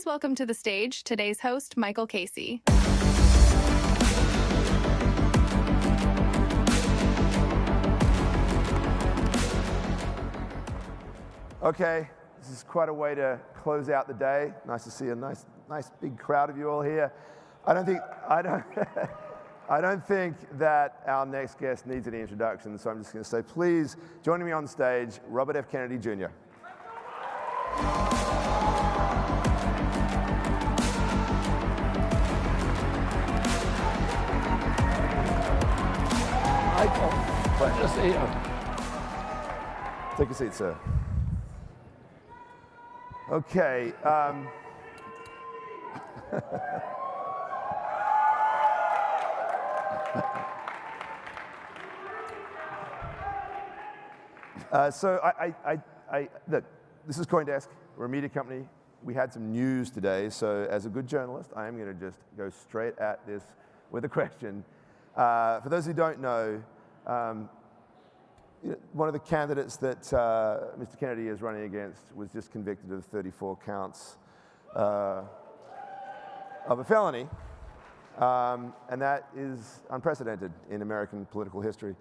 Please welcome to the stage today's host, Michael Casey. Okay, this is quite a way to close out the day. Nice to see a nice big crowd of you all here. I don't think that our next guest needs any introduction, so I'm just going to say, please, joining me on stage, Robert F. Kennedy, Jr. Michael, just see you. Take a seat, sir. Okay. So look, this is CoinDesk. We're a media company. We had some news today, so as a good journalist, I am going to just go straight at this with a question. For those who don't know, one of the candidates that Mr. Kennedy is running against was just convicted of 34 counts of a felony, and that is unprecedented in American political history.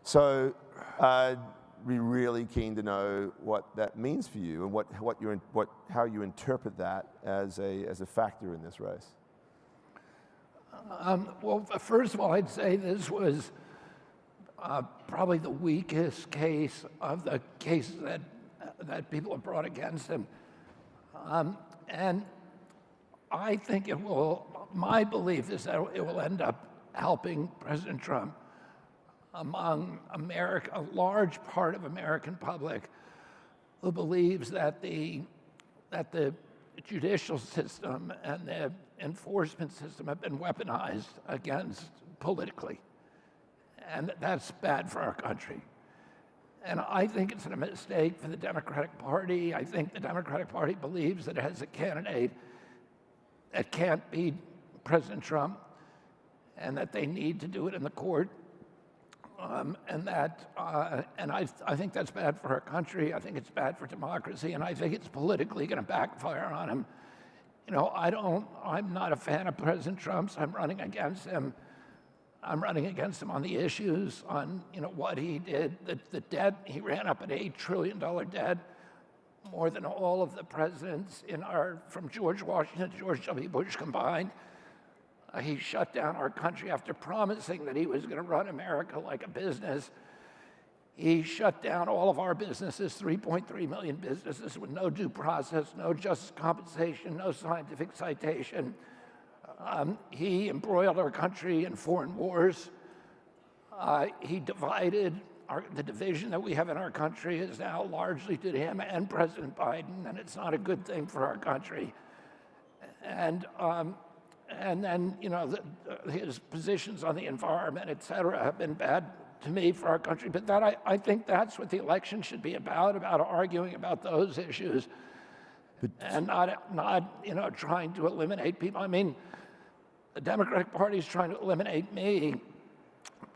So we're really keen to know what that means for you and how you interpret that as a factor in this race. Well, first of all, I'd say this was probably the weakest case of the cases that people have brought against him. And I think my belief is that it will end up helping President Trump among a large part of American public who believes that the judicial system and the enforcement system have been weaponized against politically. And that's bad for our country. And I think it's a mistake for the Democratic Party. I think the Democratic Party believes that it has a candidate that can't beat President Trump and that they need to do it in the court. And I think that's bad for our country. I think it's bad for democracy, and I think it's politically going to backfire on him. You know, I'm not a fan of President Trump's. I'm running against him. I'm running against him on the issues, on what he did, the debt. He ran up an $8 trillion debt, more than all of the presidents from George Washington to George W. Bush combined. He shut down our country after promising that he was going to run America like a business. He shut down all of our businesses, 3.3 million businesses with no due process, no just compensation, no scientific citation. He embroiled our country in foreign wars. He divided the division that we have in our country is now largely due to him and President Biden, and it's not a good thing for our country. And then, his positions on the environment, et cetera, have been bad to me for our country. But I think that's what the election should be about arguing about those issues, and not trying to eliminate people. I mean, the Democratic Party is trying to eliminate me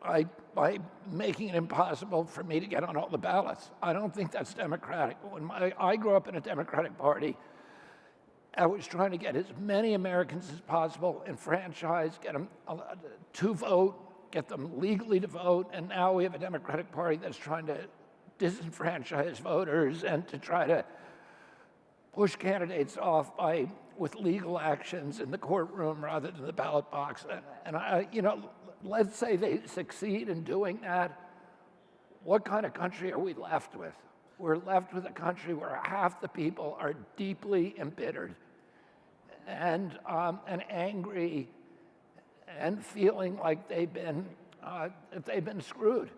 by making it impossible for me to get on all the ballots. I don't think that's democratic. When I grew up in a Democratic Party, I was trying to get as many Americans as possible enfranchised, get them to vote, get them legally to vote, and now we have a Democratic Party that's trying to disenfranchise voters and to try to push candidates off with legal actions in the courtroom rather than the ballot box. And let's say they succeed in doing that. What kind of country are we left with? We're left with a country where half the people are deeply embittered and angry and feeling like they've been screwed.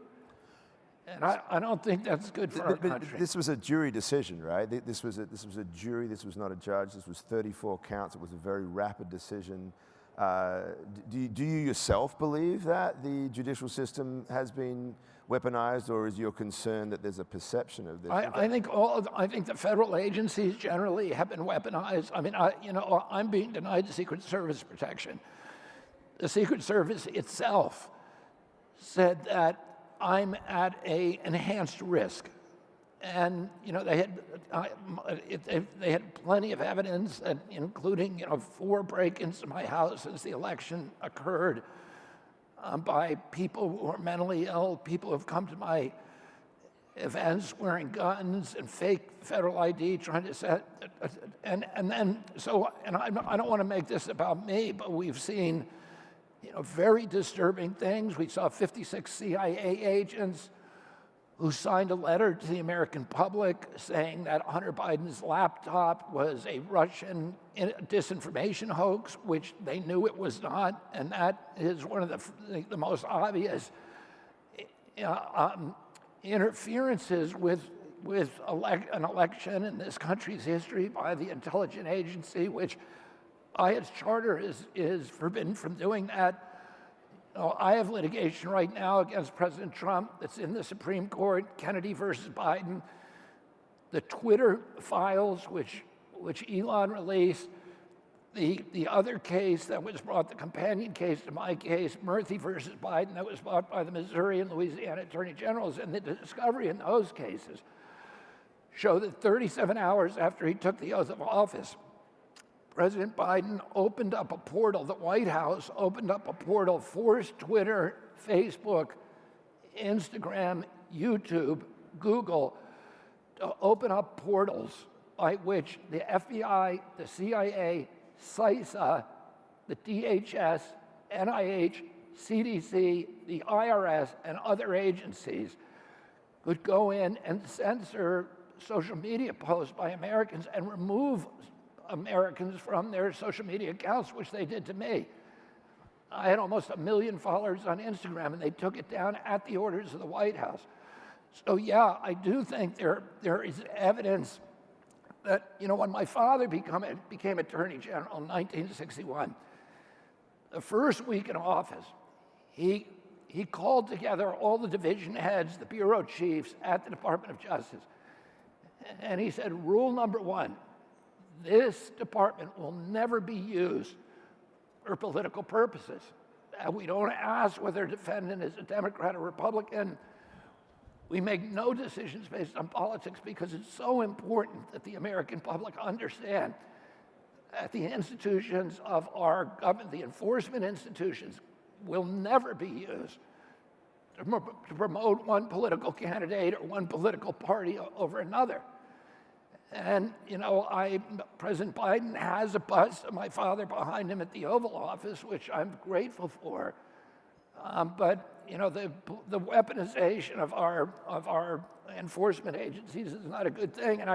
And I don't think that's good for our country. This was a jury decision, right? This was a jury. This was not a judge. This was 34 counts. It was a very rapid decision. Do you yourself believe that the judicial system has been weaponized, or is your concern that there's a perception of this? I think the federal agencies generally have been weaponized. I mean, I'm being denied the Secret Service protection. The Secret Service itself said that I'm at an enhanced risk And they had plenty of evidence, including 4 break-ins to my house since the election occurred by people who are mentally ill, people who have come to my events wearing guns and fake federal ID, trying to set, and I don't want to make this about me, but we've seen very disturbing things. We saw 56 CIA agents who signed a letter to the American public saying that Hunter Biden's laptop was a Russian disinformation hoax, which they knew it was not, and that is one of the most obvious interferences with an election in this country's history by the intelligence agency, which by its charter is forbidden from doing that. I have litigation right now against President Trump that's in the Supreme Court, Kennedy versus Biden. The Twitter files, which Elon released, the other case that was brought, the companion case to my case, Murthy versus Biden, that was brought by the Missouri and Louisiana Attorney Generals, and the discovery in those cases show that 37 hours after he took the oath of office, President Biden opened up a portal, the White House opened up a portal, forced Twitter, Facebook, Instagram, YouTube, Google to open up portals by which the FBI, the CIA, CISA, the DHS, NIH, CDC, the IRS, and other agencies could go in and censor social media posts by Americans and remove Americans from their social media accounts, which they did to me. I had almost 1 million followers on Instagram, and they took it down at the orders of the White House. So yeah, I do think there is evidence that, when my father became Attorney General in 1961, the first week in office, he called together all the division heads, the bureau chiefs at the Department of Justice, and he said, rule number 1, this department will never be used for political purposes. We don't ask whether a defendant is a Democrat or Republican. We make no decisions based on politics because it's so important that the American public understand that the institutions of our government, the enforcement institutions, will never be used to promote one political candidate or one political party over another. And, President Biden has a bust of my father behind him at the Oval Office, which I'm grateful for. But, the weaponization of our enforcement agencies is not a good thing. And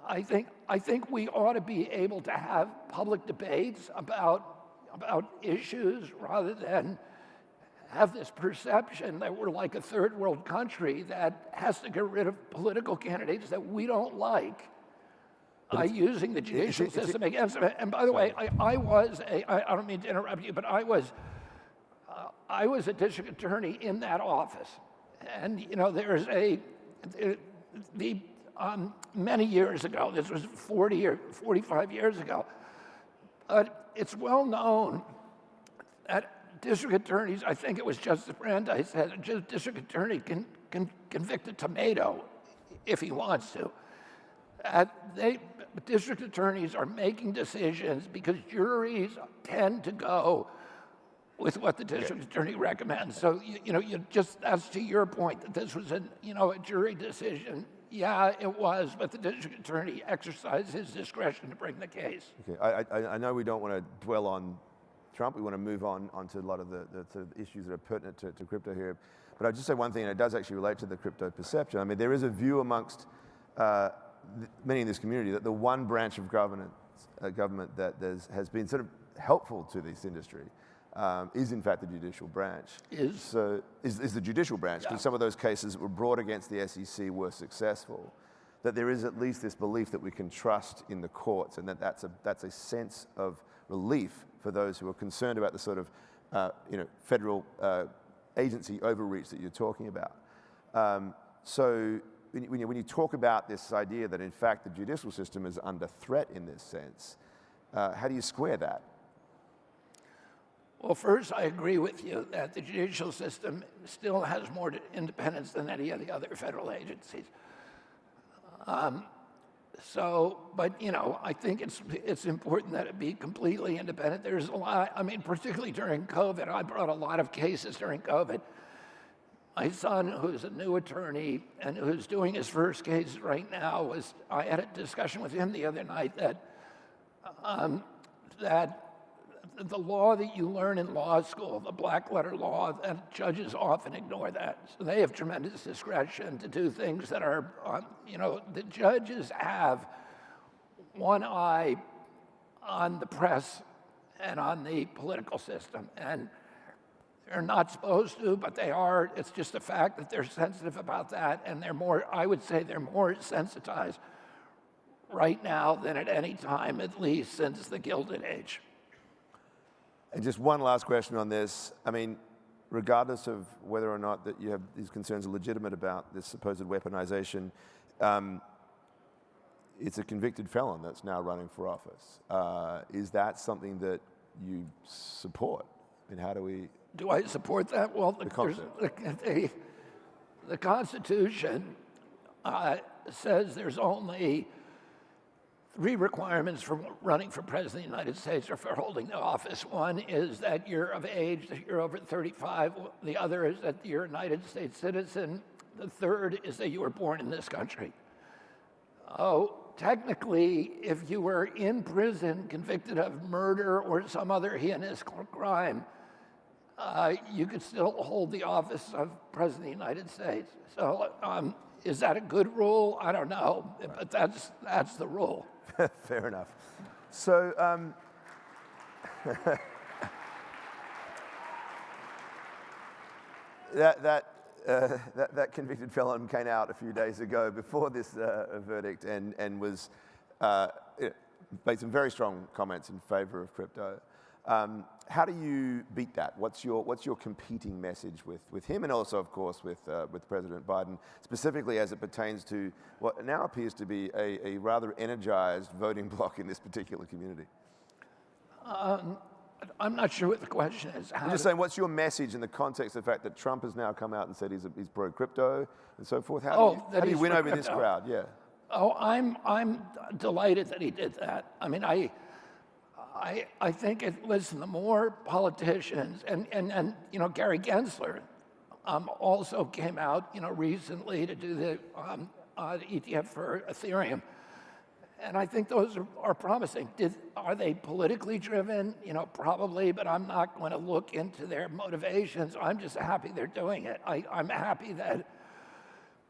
I think we ought to be able to have public debates about issues rather than have this perception that we're like a third world country that has to get rid of political candidates that we don't like using the judicial system against them. And by the way, I don't mean to interrupt you, but I was a district attorney in that office. And, there's many years ago, this was 40 or 45 years ago, but it's well known that district attorneys, I think it was Justice Brandeis said, a district attorney can convict a tomato if he wants to. District attorneys are making decisions because juries tend to go with what the district attorney recommends. So, that's to your point that this was a jury decision. Yeah, it was, but the district attorney exercised his discretion to bring the case. Okay, I know we don't want to dwell on Trump. We want to move on to a lot of the sort of issues that are pertinent to crypto here. But I'll just say one thing, and it does actually relate to the crypto perception. I mean, there is a view amongst many in this community that the one branch of government that has been sort of helpful to this industry is in fact the judicial branch. Is the judicial branch, because some of those cases that were brought against the SEC were successful. That there is at least this belief that we can trust in the courts, and that's a sense of relief for those who are concerned about the sort of federal agency overreach that you're talking about. So when you talk about this idea that in fact the judicial system is under threat in this sense, how do you square that? Well, first, I agree with you that the judicial system still has more independence than any of the other federal agencies. But I think it's important that it be completely independent. There's a lot, I mean, particularly during COVID, I brought a lot of cases during COVID. My son, who's a new attorney and who's doing his first case right now, I had a discussion with him the other night that the law that you learn in law school, the black letter law, that judges often ignore that. So they have tremendous discretion to do things that are, the judges have one eye on the press and on the political system. And they're not supposed to, but they are. It's just a fact that they're sensitive about that. And I would say they're more sensitized right now than at any time, at least since the Gilded Age. And just one last question on this. I mean, regardless of whether or not that you have these concerns are legitimate about this supposed weaponization, it's a convicted felon that's now running for office. Is that something that you support? I mean, how do we... Do I support that? Well, the Constitution says there's only 3 requirements for running for president of the United States or for holding the office. One is that you're of age, that you're over 35. The other is that you're a United States citizen. The third is that you were born in this country. Oh, technically, if you were in prison convicted of murder or some other heinous crime, you could still hold the office of President of the United States. So is that a good rule? I don't know, but that's the rule. Fair enough. So that convicted felon came out a few days ago before this verdict and was made some very strong comments in favor of crypto. How do you beat that? What's your competing message with him and also, of course, with President Biden, specifically as it pertains to what now appears to be a rather energized voting bloc in this particular community? I'm not sure what the question is. I'm just saying, what's your message in the context of the fact that Trump has now come out and said he's pro-crypto and so forth? How do you win over this crowd? Yeah. Oh, I'm delighted that he did that. I mean, I think listen, the more politicians, and Gary Gensler also came out, recently to do the ETF for Ethereum. And I think those are promising. Are they politically driven? Probably, but I'm not going to look into their motivations. I'm just happy they're doing it. I'm happy that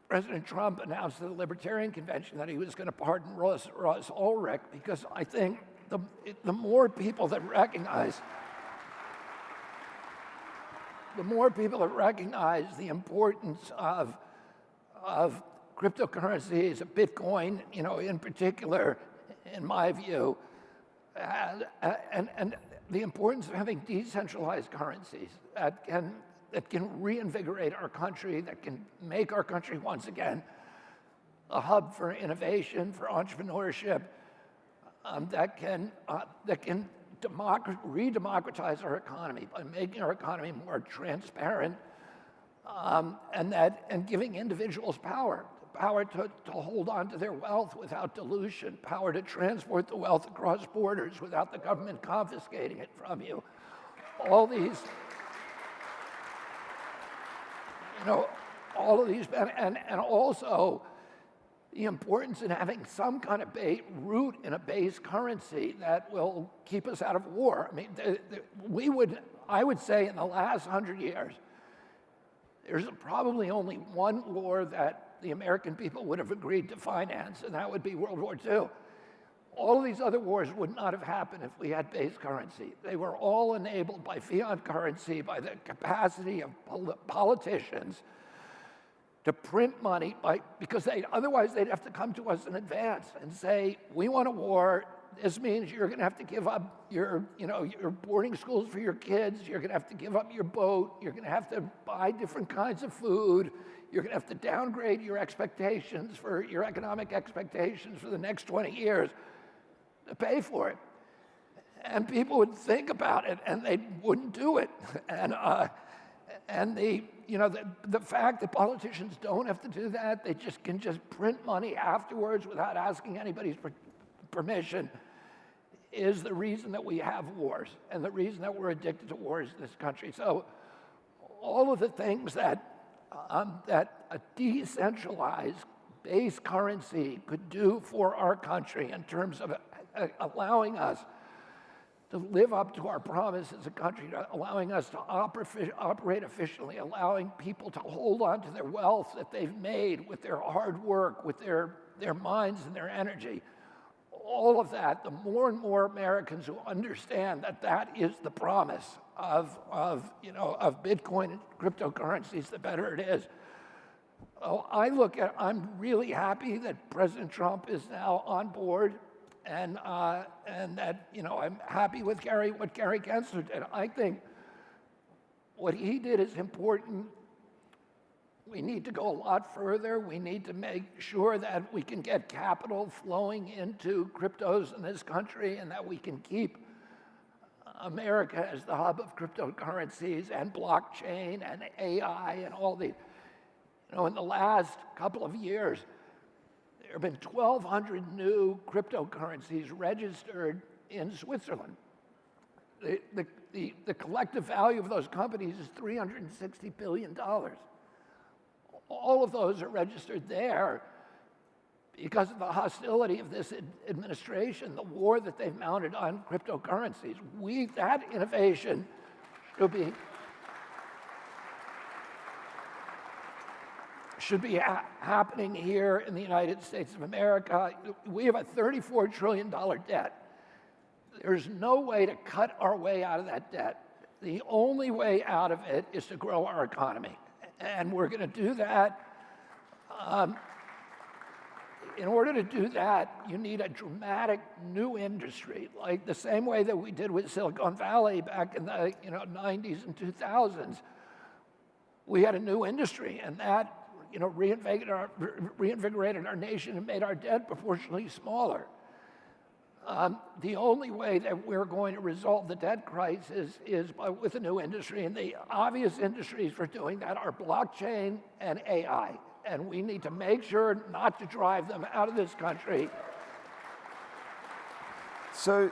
President Trump announced at the Libertarian Convention that he was going to pardon Ross Ulrich, because I think the more people that recognize the importance of cryptocurrencies, Bitcoin, in particular, in my view, and the importance of having decentralized currencies that can reinvigorate our country, that can make our country once again a hub for innovation, for entrepreneurship, that can re-democratize our economy by making our economy more transparent, and giving individuals power to hold on to their wealth without dilution, power to transport the wealth across borders without the government confiscating it from you. All these, all of these, and also the importance in having some kind of root in a base currency that will keep us out of war. I mean, I would say in the last 100 years, there's probably only one war that the American people would have agreed to finance, and that would be World War II. All of these other wars would not have happened if we had base currency. They were all enabled by fiat currency, by the capacity of politicians to print money, because otherwise they'd have to come to us in advance and say, we want a war. This means you're going to have to give up your boarding schools for your kids. You're going to have to give up your boat. You're going to have to buy different kinds of food. You're going to have to downgrade your expectations for your economic expectations for the next 20 years to pay for it. And people would think about it, and they wouldn't do it. And the fact that politicians don't have to do that, they can just print money afterwards without asking anybody's permission, is the reason that we have wars and the reason that we're addicted to wars in this country. So all of the things that a decentralized base currency could do for our country in terms of allowing us to live up to our promise as a country, allowing us to operate efficiently, allowing people to hold on to their wealth that they've made with their hard work, with their minds and their energy. All of that, the more and more Americans who understand that that is the promise of Bitcoin and cryptocurrencies, the better it is. I'm really happy that President Trump is now on board, and that I'm happy with what Gary Gensler did. I think what he did is important. We need to go a lot further. We need to make sure that we can get capital flowing into cryptos in this country, and that we can keep America as the hub of cryptocurrencies and blockchain and AI and all these. In the last couple of years, there have been 1,200 new cryptocurrencies registered in Switzerland. The collective value of those companies is $360 billion. All of those are registered there because of the hostility of this administration, the war that they've mounted on cryptocurrencies. That innovation should be happening here in the United States of America. We have a $34 trillion debt. There's no way to cut our way out of that debt. The only way out of it is to grow our economy. And we're going to do that. In order to do that, you need a dramatic new industry, like the same way that we did with Silicon Valley back in the 90s and 2000s. We had a new industry, and that reinvigorated our nation and made our debt proportionally smaller. The only way that we're going to resolve the debt crisis is with a new industry, and the obvious industries for doing that are blockchain and AI. And we need to make sure not to drive them out of this country. So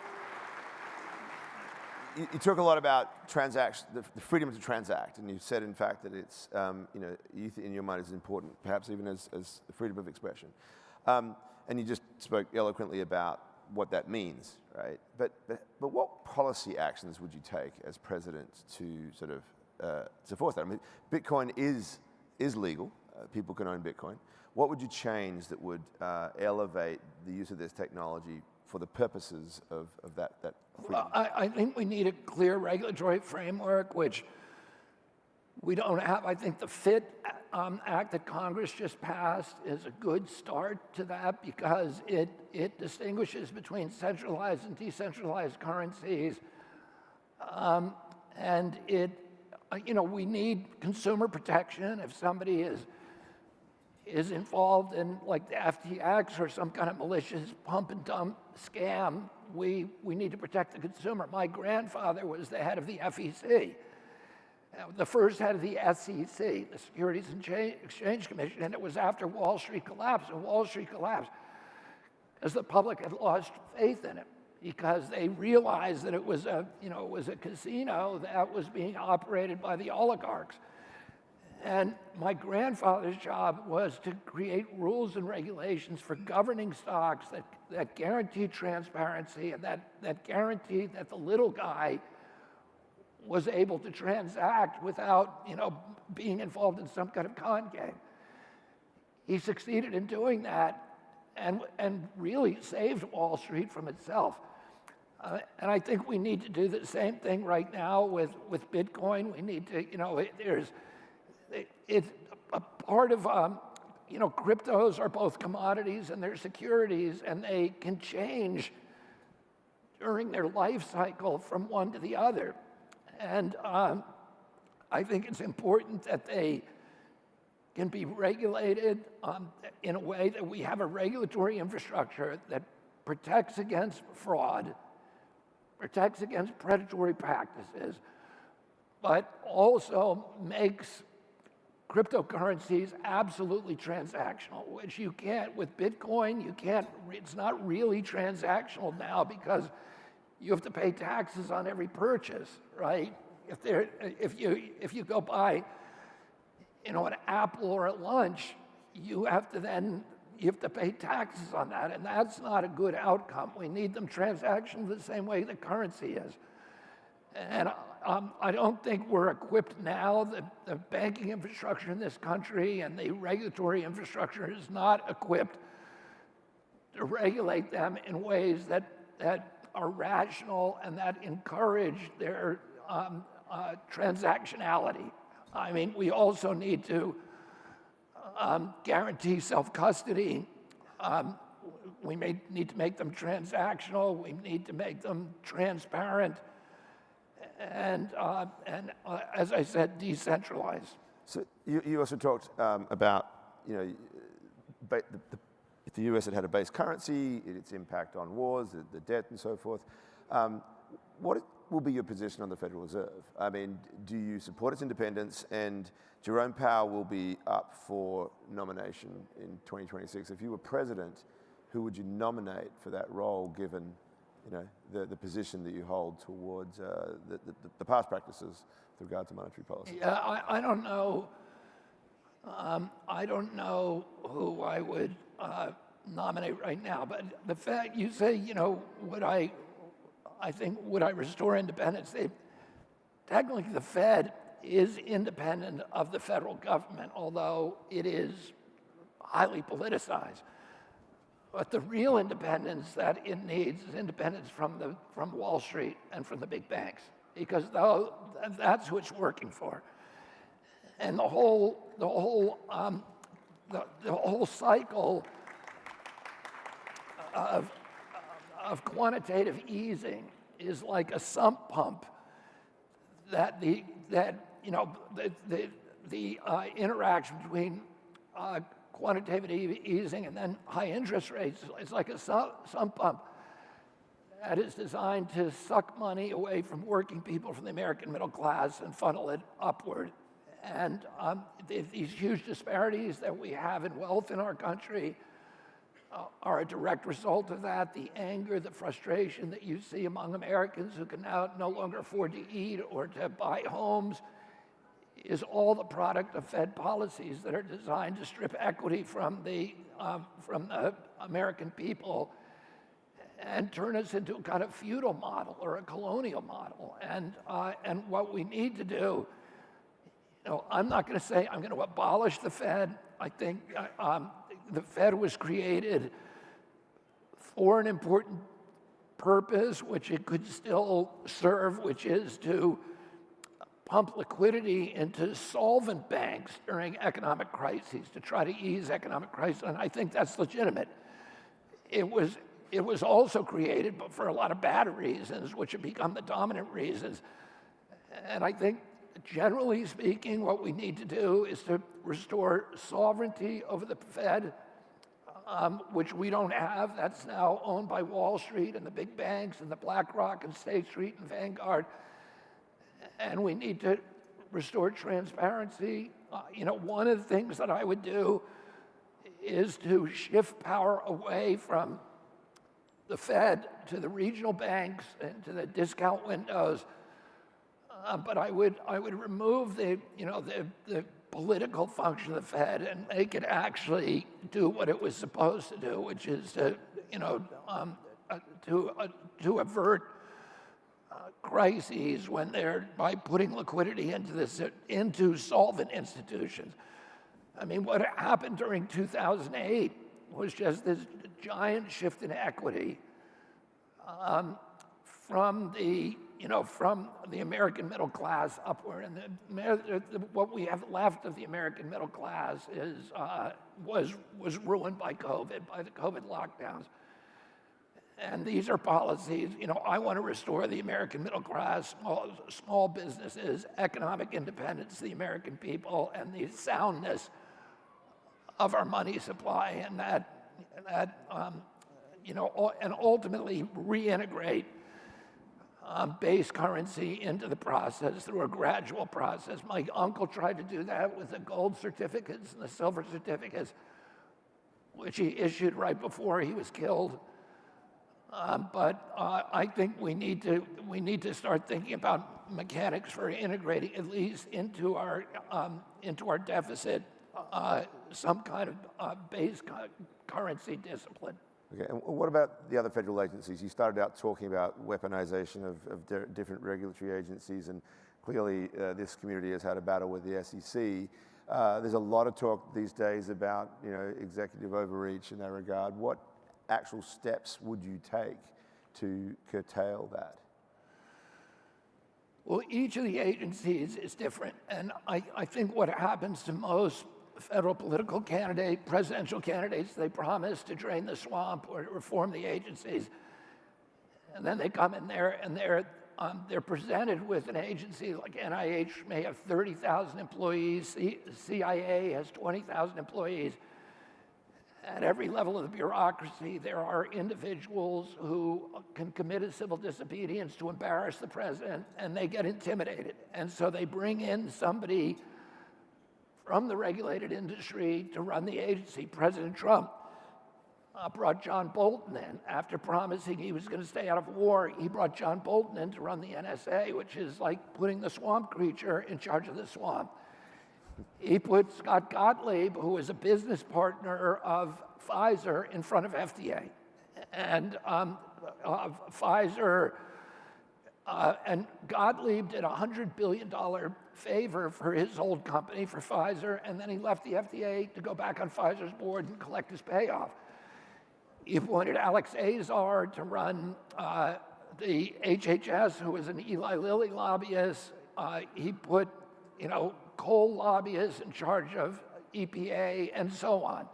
you talk a lot about transaction, the freedom to transact, and you said, in fact, that it's in your mind is important, perhaps even as the freedom of expression. And you just spoke eloquently about what that means, right? But what policy actions would you take as president to sort of force that? I mean, Bitcoin is legal. People can own Bitcoin. What would you change that would elevate the use of this technology for the purposes of that freedom? Well, I think we need a clear regulatory framework, which we don't have. I think the FIT Act that Congress just passed is a good start to that, because it distinguishes between centralized and decentralized currencies. And we need consumer protection. If somebody is involved in, like, the FTX or some kind of malicious pump and dump scam, we need to protect the consumer. My grandfather was the head of the FEC, the first head of the SEC, the Securities and Exchange Commission, and it was after Wall Street collapsed. And Wall Street collapsed because the public had lost faith in it, because they realized that it was a casino that was being operated by the oligarchs. And my grandfather's job was to create rules and regulations for governing stocks that guaranteed transparency, and that guaranteed that the little guy was able to transact without being involved in some kind of con game. He succeeded in doing that and really saved Wall Street from itself. And I think we need to do the same thing right now with Bitcoin. We need to, it's a part of, cryptos are both commodities and they're securities, and they can change during their life cycle from one to the other. And I think it's important that they can be regulated in a way that we have a regulatory infrastructure that protects against fraud, protects against predatory practices, but also makes cryptocurrencies absolutely transactional, which you can't with Bitcoin. You can't. It's not really transactional now because you have to pay taxes on every purchase, right? If you go buy, an apple or a lunch, you have to pay taxes on that, and that's not a good outcome. We need them transactional the same way the currency is. And I don't think we're equipped now. The banking infrastructure in this country and the regulatory infrastructure is not equipped to regulate them in ways that are rational and that encourage their transactionality. I mean, we also need to guarantee self-custody. We may need to make them transactional. We need to make them transparent. And as I said, decentralized. So you also talked about, if the US had a base currency, its impact on wars, the debt and so forth. What will be your position on the Federal Reserve? I mean, do you support its independence? And Jerome Powell will be up for nomination in 2026. If you were president, who would you nominate for that role, given the position that you hold towards the past practices with regard to monetary policy? Yeah, I don't know. I don't know who I would nominate right now. But the fact you say, would I restore independence? Technically, the Fed is independent of the federal government, although it is highly politicized. But the real independence that it needs is independence from Wall Street and from the big banks, because that's who it's working for. And the whole cycle of quantitative easing is like a sump pump that the interaction between quantitative easing and then high interest rates is like a sump pump that is designed to suck money away from working people, from the American middle class, and funnel it upward. And these huge disparities that we have in wealth in our country are a direct result of that. The anger, the frustration that you see among Americans who can now no longer afford to eat or to buy homes is all the product of Fed policies that are designed to strip equity from the American people and turn us into a kind of feudal model or a colonial model. And what we need to do, I'm not going to say I'm going to abolish the Fed. I think the Fed was created for an important purpose, which it could still serve, which is to pump liquidity into solvent banks during economic crises, to try to ease economic crisis, and I think that's legitimate. It was also created, but for a lot of bad reasons, which have become the dominant reasons. And I think, generally speaking, what we need to do is to restore sovereignty over the Fed, which we don't have. That's now owned by Wall Street and the big banks and the BlackRock and State Street and Vanguard. And we need to restore transparency. One of the things that I would do is to shift power away from the Fed to the regional banks and to the discount windows. But I would remove the political function of the Fed and make it actually do what it was supposed to do, which is to avert crises when by putting liquidity into solvent institutions. I mean, what happened during 2008 was just this giant shift in equity from the American middle class upward, and what we have left of the American middle class was ruined by COVID, by the COVID lockdowns. And these are policies. I want to restore the American middle class, small businesses, economic independence, the American people, and the soundness of our money supply, and and ultimately reintegrate base currency into the process through a gradual process. My uncle tried to do that with the gold certificates and the silver certificates, which he issued right before he was killed. But I think we need to start thinking about mechanics for integrating at least into our deficit some kind of base currency discipline. Okay, and what about the other federal agencies? You started out talking about weaponization of different regulatory agencies, and clearly this community has had a battle with the SEC. There's a lot of talk these days about executive overreach in that regard. What actual steps would you take to curtail that? Well, each of the agencies is different, and I think what happens to most federal political presidential candidates, they promise to drain the swamp or reform the agencies, and then they come in there and they're presented with an agency like NIH may have 30,000 employees, CIA has 20,000 employees. At every level of the bureaucracy, there are individuals who can commit a civil disobedience to embarrass the president, and they get intimidated. And so they bring in somebody from the regulated industry to run the agency. President Trump brought John Bolton in. After promising he was going to stay out of war, he brought John Bolton in to run the NSA, which is like putting the swamp creature in charge of the swamp. He put Scott Gottlieb, who was a business partner of Pfizer, in front of FDA. And Pfizer and Gottlieb did a $100 billion favor for his old company, for Pfizer, and then he left the FDA to go back on Pfizer's board and collect his payoff. He appointed Alex Azar to run the HHS, who was an Eli Lilly lobbyist. He put, coal lobbyists in charge of EPA and so on.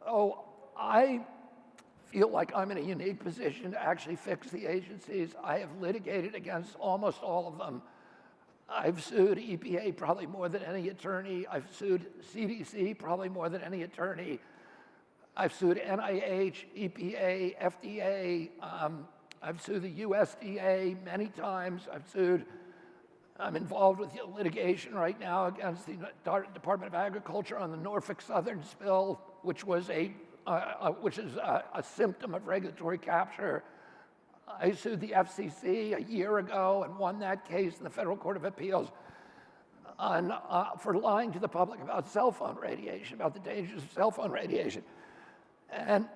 Oh, I feel like I'm in a unique position to actually fix the agencies. I have litigated against almost all of them. I've sued EPA probably more than any attorney. I've sued CDC probably more than any attorney. I've sued NIH, EPA, FDA. I've sued the USDA many times. I'm involved with litigation right now against the Department of Agriculture on the Norfolk Southern spill, which is a symptom of regulatory capture. I sued the FCC a year ago and won that case in the Federal Court of Appeals for lying to the public about cell phone radiation, about the dangers of cell phone radiation. And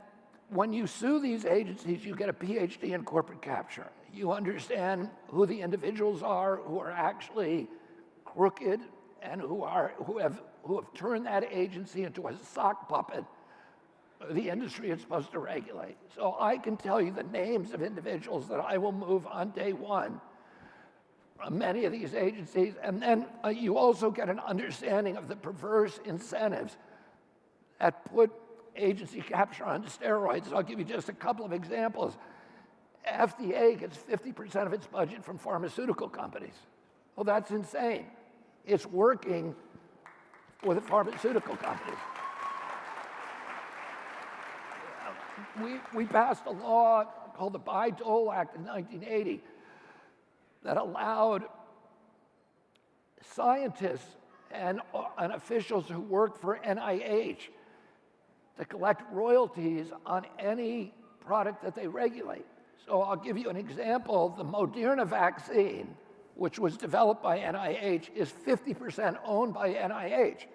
when you sue these agencies, you get a PhD in corporate capture. You understand who the individuals are who are actually crooked and who have turned that agency into a sock puppet the industry is supposed to regulate. So I can tell you the names of individuals that I will move on day one from many of these agencies. And then you also get an understanding of the perverse incentives that put agency capture on steroids. I'll give you just a couple of examples. FDA gets 50% of its budget from pharmaceutical companies. Well, that's insane. It's working for the pharmaceutical companies. We passed a law called the Bayh-Dole Act in 1980 that allowed scientists and officials who work for NIH to collect royalties on any product that they regulate. So I'll give you an example. The Moderna vaccine, which was developed by NIH, is 50% owned by NIH.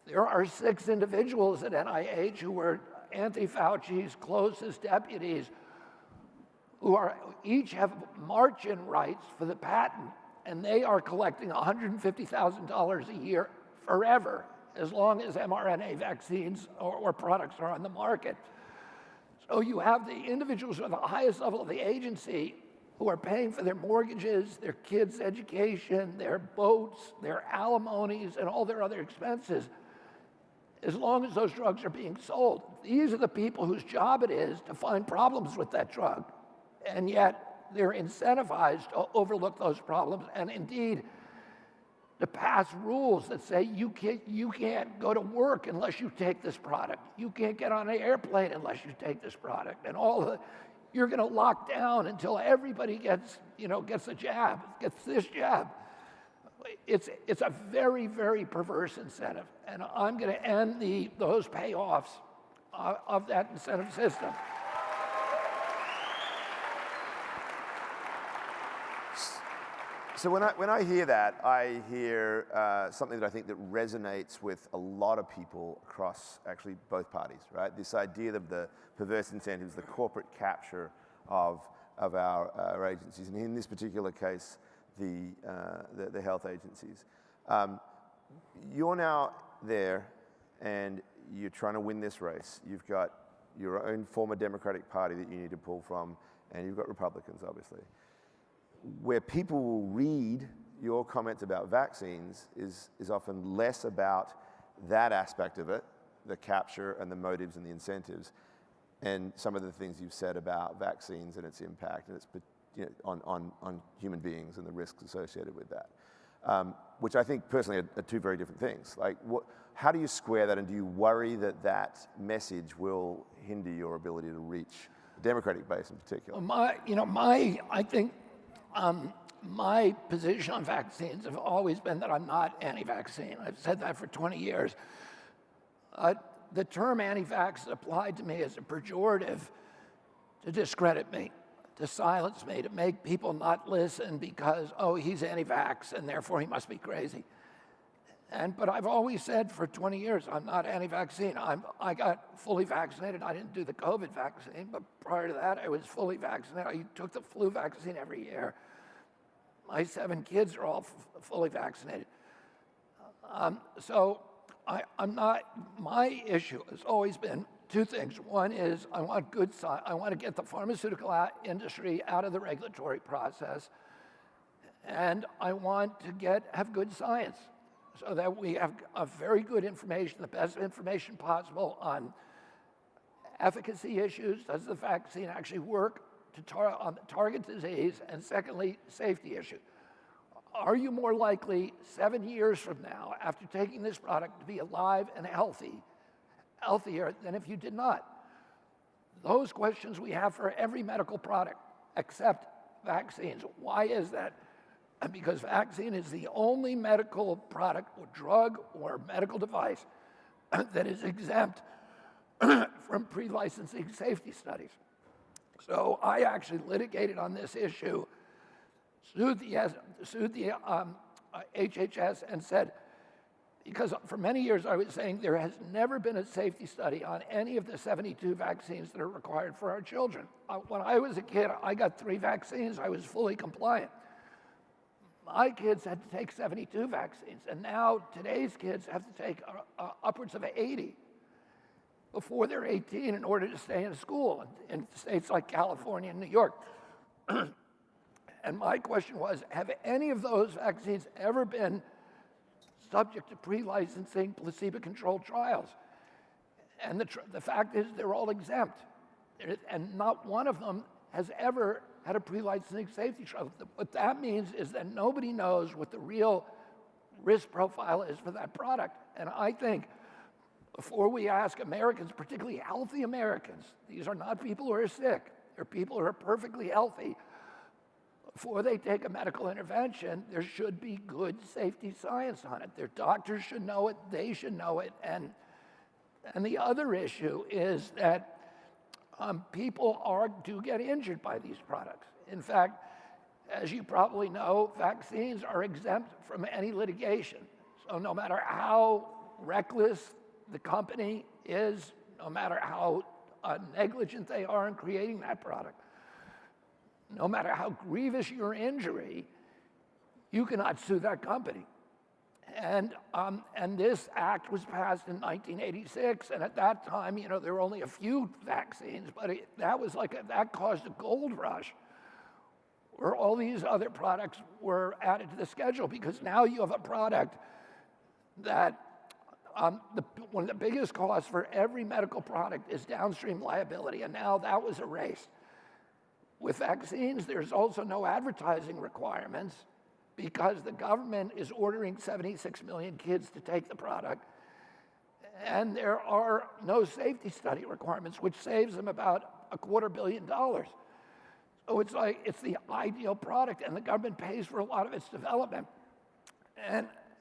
There are 6 individuals at NIH who were Anthony Fauci's closest deputies who each have march-in rights for the patent, and they are collecting $150,000 a year forever, as long as mRNA vaccines or products are on the market. So you have the individuals who are the highest level of the agency who are paying for their mortgages, their kids' education, their boats, their alimonies, and all their other expenses, as long as those drugs are being sold. These are the people whose job it is to find problems with that drug, and yet they're incentivized to overlook those problems, and indeed to pass rules that say you can't go to work unless you take this product. You can't get on an airplane unless you take this product. And you're going to lock down until everybody gets a jab, gets this jab. It's a very, very perverse incentive, and I'm going to end those payoffs of that incentive system. So when I hear that, I hear something that I think that resonates with a lot of people across actually both parties, right? This idea of the perverse incentives, the corporate capture of our agencies, and in this particular case, the health agencies. You're now there, and you're trying to win this race. You've got your own former Democratic Party that you need to pull from, and you've got Republicans, obviously. Where people will read your comments about vaccines is often less about that aspect of it, the capture and the motives and the incentives, and some of the things you've said about vaccines and its impact and its, on human beings and the risks associated with that, which I think personally are two very different things. Like, how do you square that, and do you worry that that message will hinder your ability to reach the Democratic base in particular? I think my position on vaccines have always been that I'm not anti-vaccine. I've said that for 20 years. The term anti-vax applied to me as a pejorative to discredit me, to silence me, to make people not listen because, oh, he's anti-vax and therefore he must be crazy. But I've always said for 20 years, I'm not anti-vaccine. I got fully vaccinated. I didn't do the COVID vaccine, but prior to that, I was fully vaccinated. I took the flu vaccine every year. My 7 kids are all fully vaccinated. So I'm not, my issue has always been 2 things. One is I want good science. I want to get the pharmaceutical industry out of the regulatory process, and I want to have good science, so that we have a very good information, the best information possible on efficacy issues. Does the vaccine actually work on the target disease? And secondly, safety issue. Are you more likely 7 years from now, after taking this product, to be alive and healthier than if you did not? Those questions we have for every medical product except vaccines. Why is that? Because vaccine is the only medical product or drug or medical device that is exempt from pre-licensing safety studies. So I actually litigated on this issue, sued the HHS and said, because for many years I was saying there has never been a safety study on any of the 72 vaccines that are required for our children. When I was a kid, I got 3 vaccines. I was fully compliant. My kids had to take 72 vaccines, and now today's kids have to take upwards of 80 before they're 18 in order to stay in school in states like California and New York. And my question was, have any of those vaccines ever been subject to pre-licensing placebo-controlled trials? And the fact is they're all exempt, and not one of them has ever had a pre-licensing safety trial. What that means is that nobody knows what the real risk profile is for that product. And I think before we ask Americans, particularly healthy Americans, these are not people who are sick, they're people who are perfectly healthy, before they take a medical intervention, there should be good safety science on it. Their doctors should know it, they should know it. And the other issue is that people do get injured by these products. In fact, as you probably know, vaccines are exempt from any litigation. So no matter how reckless the company is, no matter how negligent they are in creating that product, no matter how grievous your injury, you cannot sue that company. And this act was passed in 1986, and at that time, there were only a few vaccines, but that caused a gold rush, where all these other products were added to the schedule, because now you have a product that one of the biggest costs for every medical product is downstream liability, and now that was erased. With vaccines, there's also no advertising requirements, because the government is ordering 76 million kids to take the product. And there are no safety study requirements, which saves them about $250 million. So it's like, it's the ideal product, and the government pays for a lot of its development.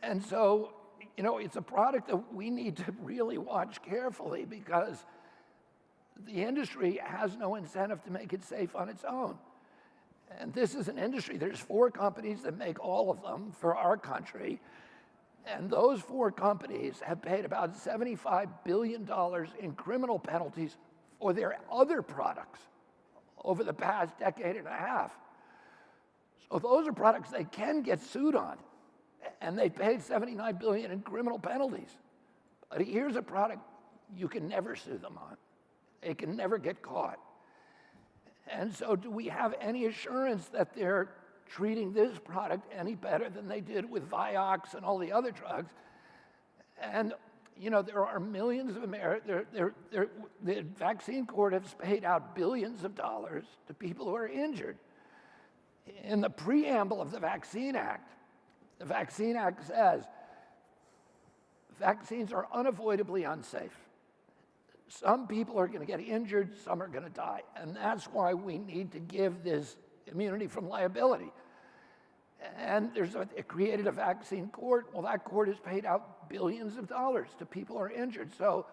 And so, you know, it's a product that we need to really watch carefully, because the industry has no incentive to make it safe on its own. And this is an industry, there's 4 companies that make all of them for our country. And those 4 companies have paid about $75 billion in criminal penalties for their other products over the past decade and a half. So those are products they can get sued on. And they paid $79 billion in criminal penalties. But here's a product you can never sue them on. They can never get caught. And so do we have any assurance that they're treating this product any better than they did with Vioxx and all the other drugs? And, you know, there are millions of Americans, the vaccine court has paid out billions of dollars to people who are injured. In the preamble of the Vaccine Act says vaccines are unavoidably unsafe. Some people are going to get injured, some are going to die. And that's why we need to give this immunity from liability. And it created a vaccine court. Well, that court has paid out billions of dollars to people who are injured. So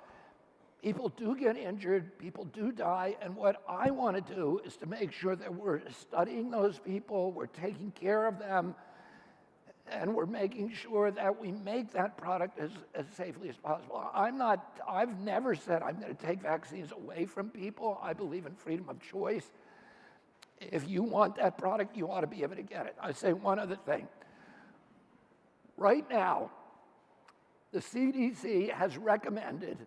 people do get injured, people do die. And what I want to do is to make sure that we're studying those people, we're taking care of them, and we're making sure that we make that product as safely as possible. I've never said I'm going to take vaccines away from people. I believe in freedom of choice. If you want that product, you ought to be able to get it. I say one other thing. Right now, the CDC has recommended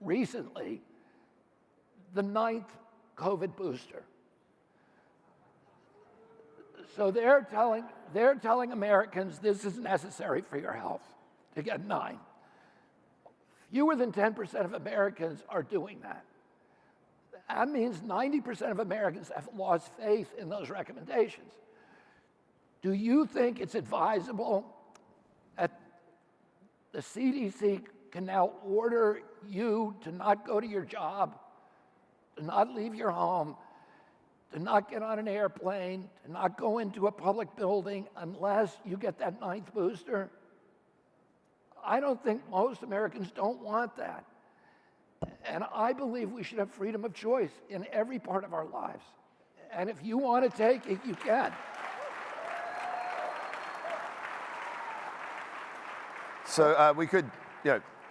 recently the 9th COVID booster. So they're telling Americans this is necessary for your health to get 9. Fewer than 10% of Americans are doing that. That means 90% of Americans have lost faith in those recommendations. Do you think it's advisable that the CDC can now order you to not go to your job, to not leave your home, to not get on an airplane, to not go into a public building unless you get that 9th booster? I don't think most Americans don't want that. And I believe we should have freedom of choice in every part of our lives. And if you want to take it, you can. So we could,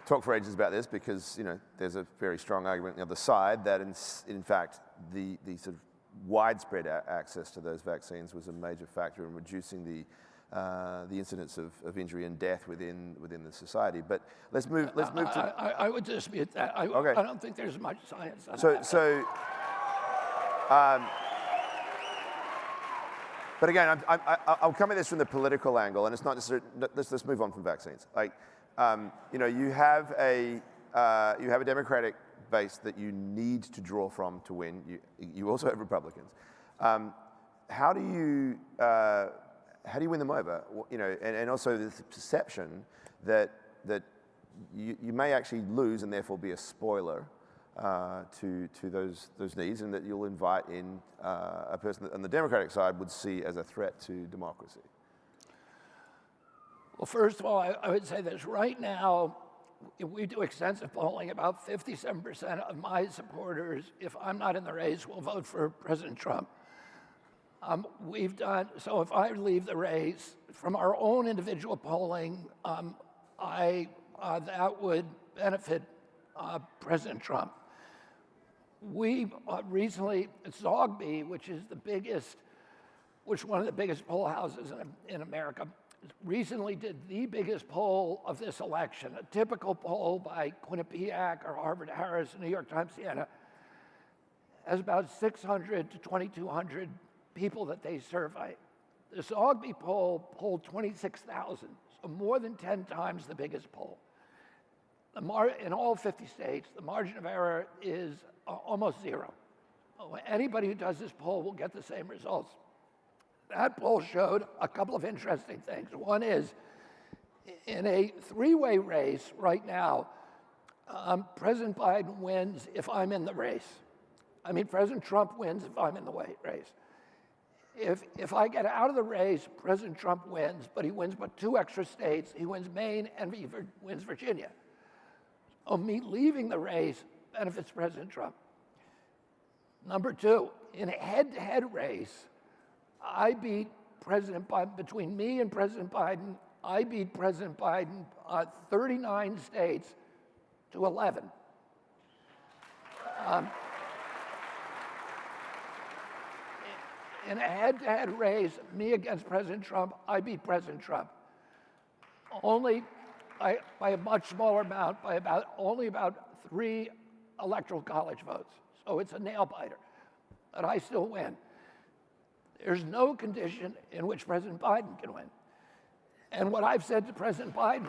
talk for ages about this, because, there's a very strong argument on the other side that in fact the sort of widespread access to those vaccines was a major factor in reducing the incidence of injury and death within the society. But let's move to. I would dispute that. Okay. I don't think there's much science on that. But again, I'll come at this from the political angle, and it's not just. Let's move on from vaccines. You have a Democratic base that you need to draw from to win. You also have Republicans. How do you win them over? And also the perception that you may actually lose and therefore be a spoiler to those needs, and that you'll invite in a person that on the Democratic side would see as a threat to democracy. Well, first of all, I would say this. Right now, we do extensive polling. About 57% of my supporters, if I'm not in the race, will vote for President Trump. So if I leave the race, from our own individual polling, that would benefit President Trump. We recently, Zogby, which is one of the biggest poll houses in America, recently did the biggest poll of this election. A typical poll by Quinnipiac or Harvard Harris, New York Times Siena, has about 600 to 2,200 people that they survey. The Zogby poll polled 26,000, so more than 10 times the biggest poll. In all 50 states, the margin of error is almost 0. Anybody who does this poll will get the same results. That poll showed a couple of interesting things. One is, in a 3-way race right now, President Biden wins if I'm in the race. I mean, President Trump wins if I'm in the race. If I get out of the race, President Trump wins, but he wins but 2 extra states. He wins Maine and he wins Virginia. So me leaving the race benefits President Trump. Number 2, in a head-to-head race, I beat President Biden, between me and President Biden, I beat President Biden 39 states to 11. In a head-to-head race, me against President Trump, I beat President Trump. Only by a much smaller amount, by only about 3 electoral college votes. So it's a nail-biter, but I still win. There's no condition in which President Biden can win. And what I've said to President Biden,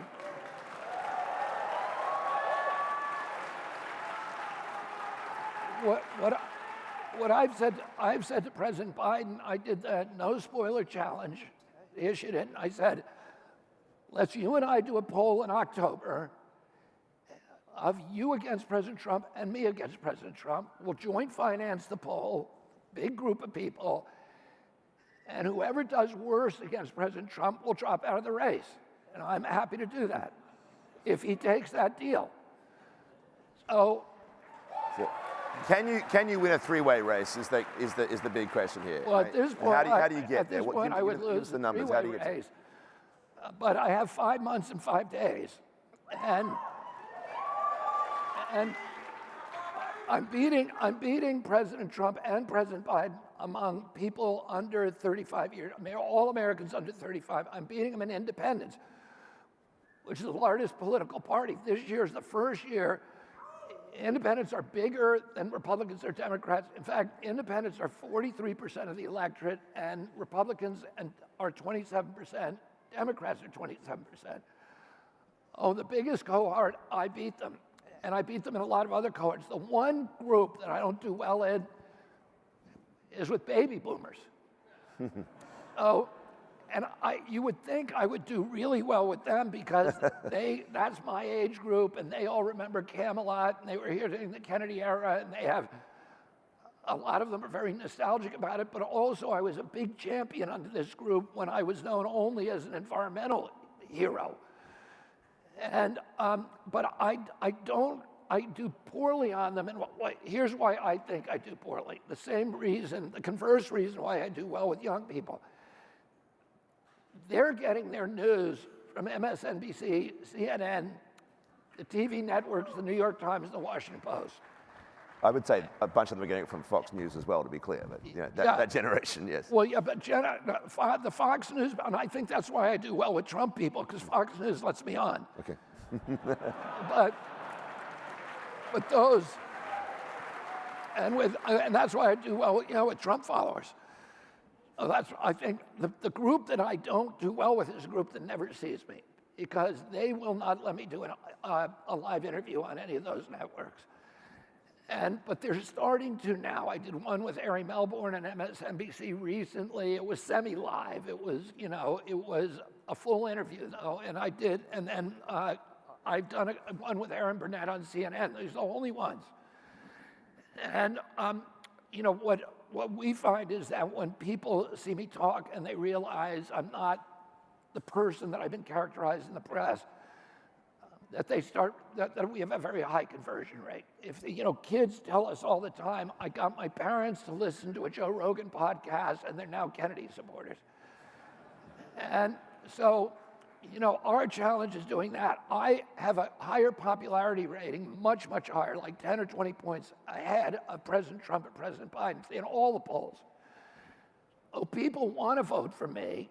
what I've said to President Biden, I did the no spoiler challenge, issued it, and I said, let's you and I do a poll in October of you against President Trump and me against President Trump. We'll joint finance the poll, big group of people, and whoever does worse against President Trump will drop out of the race. And I'm happy to do that if he takes that deal. So can you win a 3-way race is the big question here. Well, at this point, how do you get at there? This point, I would lose the numbers. How do you get race. But I have 5 months and 5 days, and I'm beating President Trump and President Biden among people under 35 years. I mean, all Americans under 35. I'm beating them in independents, which is the largest political party. This year is the first year independents are bigger than Republicans or Democrats. In fact, independents are 43% of the electorate, and Republicans are 27%. Democrats are 27%. Oh, the biggest cohort, I beat them. And I beat them in a lot of other cohorts. The one group that I don't do well in is with baby boomers. Oh, and you would think I would do really well with them because that's my age group, and they all remember Camelot, and they were here during the Kennedy era, and a lot of them are very nostalgic about it, but also I was a big champion under this group when I was known only as an environmental hero. And, but I do poorly on them, and here's why I think I do poorly. The same reason, the converse reason why I do well with young people. They're getting their news from MSNBC, CNN, the TV networks, the New York Times, and the Washington Post. I would say a bunch of them are getting it from Fox News as well, to be clear, but that generation, yes. Well, yeah, but the Fox News, and I think that's why I do well with Trump people, because Fox News lets me on. Okay. but those, and that's why I do well, with Trump followers. I think the group that I don't do well with is a group that never sees me, because they will not let me do a live interview on any of those networks. But they're starting to now. I did one with Ari Melbourne and MSNBC recently. It was semi-live. It was, it was a full interview though. And then I've done one with Aaron Burnett on CNN. These are the only ones. And what we find is that when people see me talk and they realize I'm not the person that I've been characterized in the press, that we have a very high conversion rate. If kids tell us all the time, I got my parents to listen to a Joe Rogan podcast, and they're now Kennedy supporters. And so, our challenge is doing that. I have a higher popularity rating, much, much higher, like 10 or 20 points ahead of President Trump and President Biden in all the polls. Oh, people want to vote for me,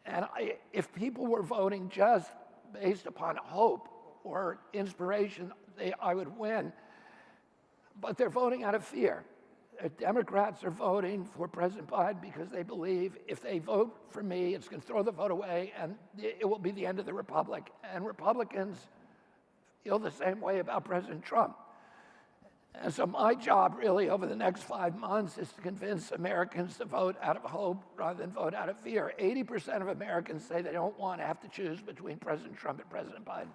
and if people were voting just based upon hope or inspiration, I would win. But they're voting out of fear. Democrats are voting for President Biden because they believe if they vote for me, it's going to throw the vote away and it will be the end of the republic. And Republicans feel the same way about President Trump. And so my job really over the next 5 months is to convince Americans to vote out of hope rather than vote out of fear. 80% of Americans say they don't want to have to choose between President Trump and President Biden.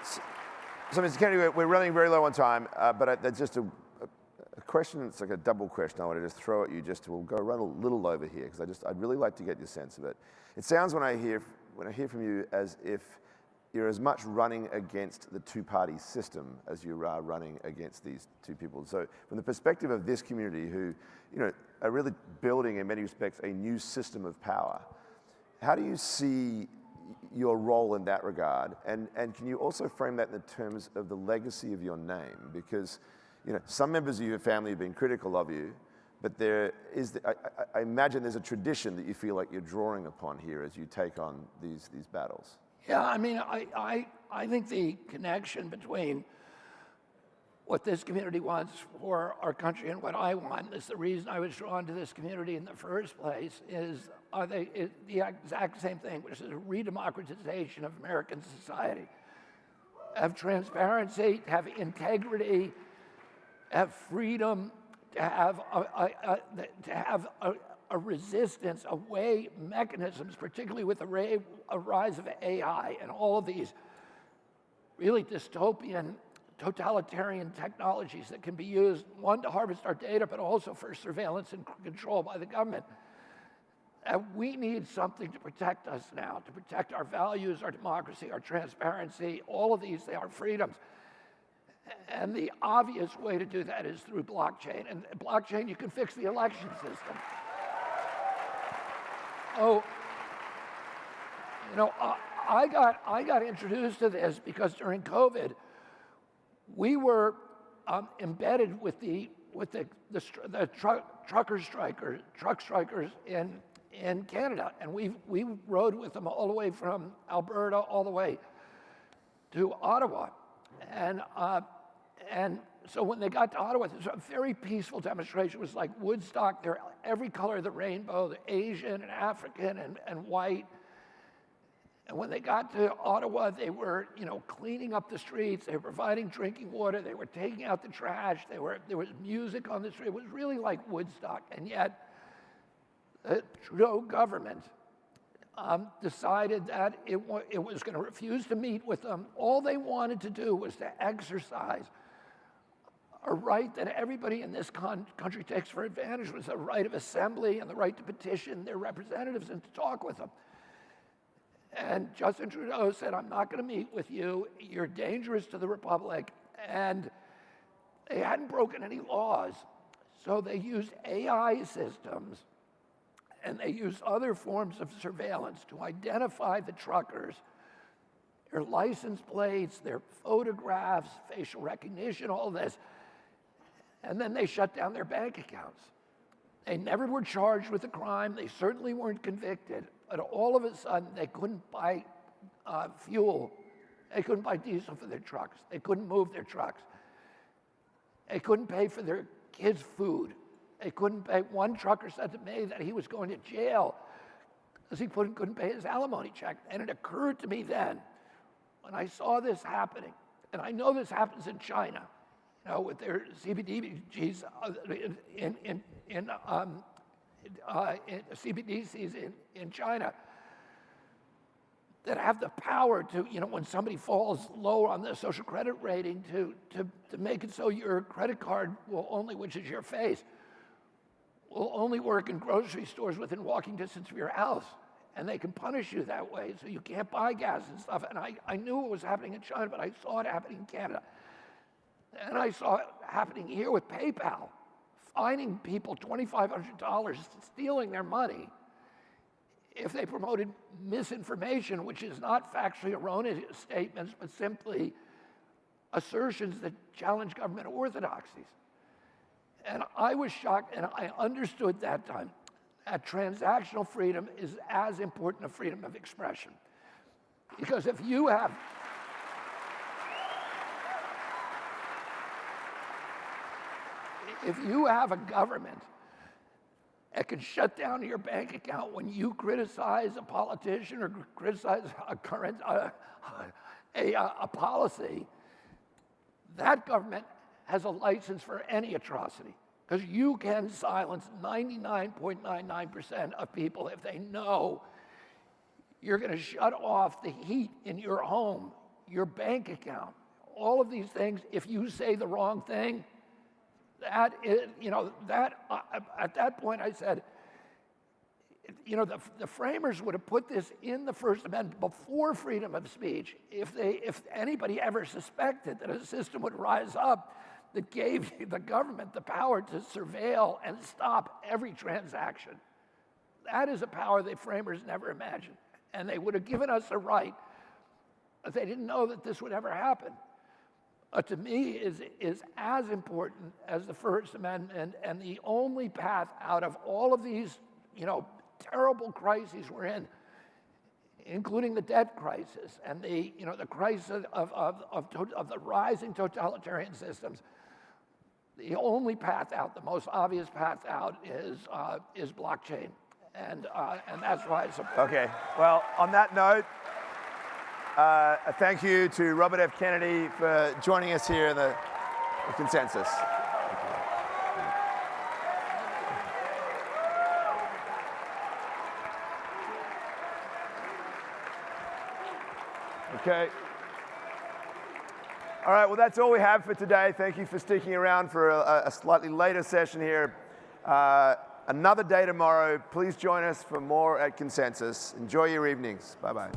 So, Mr. Kennedy, we're running very low on time, but that's just a question. It's like a double question. I want to just throw at you. We'll go run a little over here because I'd really like to get your sense of it. It sounds when I hear from you as if you're as much running against the two-party system as you are running against these two people. So, from the perspective of this community, who are really building, in many respects, a new system of power, how do you see your role in that regard? And can you also frame that in the terms of the legacy of your name? Because some members of your family have been critical of you, but I imagine there's a tradition that you feel like you're drawing upon here as you take on these battles. Yeah, I mean, I think the connection between what this community wants for our country and what I want is the reason I was drawn to this community in the first place is the exact same thing, which is a redemocratization of American society. Have transparency, to have integrity, have freedom, to have a resistance, a way, mechanisms, particularly with the rise of AI and all of these really dystopian, totalitarian technologies that can be used, one, to harvest our data, but also for surveillance and control by the government. We need something to protect us now, to protect our values, our democracy, our transparency, all of these, they are freedoms. And the obvious way to do that is through blockchain. And blockchain, you can fix the election system. Oh, I got introduced to this because during COVID, we were embedded with the truck strikers in Canada, and we rode with them all the way from Alberta all the way to Ottawa, and so when they got to Ottawa, it was a very peaceful demonstration. It was like Woodstock. There, every color of the rainbow, the Asian and African and white. And when they got to Ottawa, they were, cleaning up the streets. They were providing drinking water. They were taking out the trash. There was music on the street. It was really like Woodstock. And yet, the Trudeau government decided that it was going to refuse to meet with them. All they wanted to do was to exercise a right that everybody in this country takes for advantage, was the right of assembly and the right to petition their representatives and to talk with them. And Justin Trudeau said, I'm not going to meet with you. You're dangerous to the Republic. And they hadn't broken any laws. So they used AI systems and they used other forms of surveillance to identify the truckers, their license plates, their photographs, facial recognition, all this. And then they shut down their bank accounts. They never were charged with a crime. They certainly weren't convicted. But all of a sudden, they couldn't buy fuel. They couldn't buy diesel for their trucks. They couldn't move their trucks. They couldn't pay for their kids' food. They couldn't pay. One trucker said to me that he was going to jail because he couldn't pay his alimony check. And it occurred to me then, when I saw this happening, and I know this happens in China, with their CBDCs in CBDCs in China that have the power to, when somebody falls low on the social credit rating, to make it so your credit card which is your face, will only work in grocery stores within walking distance of your house. And they can punish you that way, so you can't buy gas and stuff. And I knew it was happening in China, but I saw it happening in Canada. And I saw it happening here with PayPal, fining people $2,500, stealing their money if they promoted misinformation, which is not factually erroneous statements, but simply assertions that challenge government orthodoxies. And I was shocked, and I understood that time that transactional freedom is as important as freedom of expression. Because if you have a government that can shut down your bank account when you criticize a politician or criticize a current a policy, that government has a license for any atrocity, because you can silence 99.99% of people if they know you're going to shut off the heat in your home, your bank account, all of these things, if you say the wrong thing, that is, at that point I said, the framers would have put this in the First Amendment before freedom of speech if anybody ever suspected that a system would rise up that gave the government the power to surveil and stop every transaction. That is a power the framers never imagined. And they would have given us a right, but they didn't know that this would ever happen. To me, is as important as the First Amendment, and the only path out of all of these, terrible crises we're in, including the debt crisis and the crisis of the rising totalitarian systems. The only path out, the most obvious path out, is blockchain, and that's why I support. Okay. Well, on that note, a thank you to Robert F. Kennedy for joining us here in the consensus. Okay. All right, well, that's all we have for today. Thank you for sticking around for a slightly later session here. Another day tomorrow. Please join us for more at Consensus. Enjoy your evenings. Bye-bye.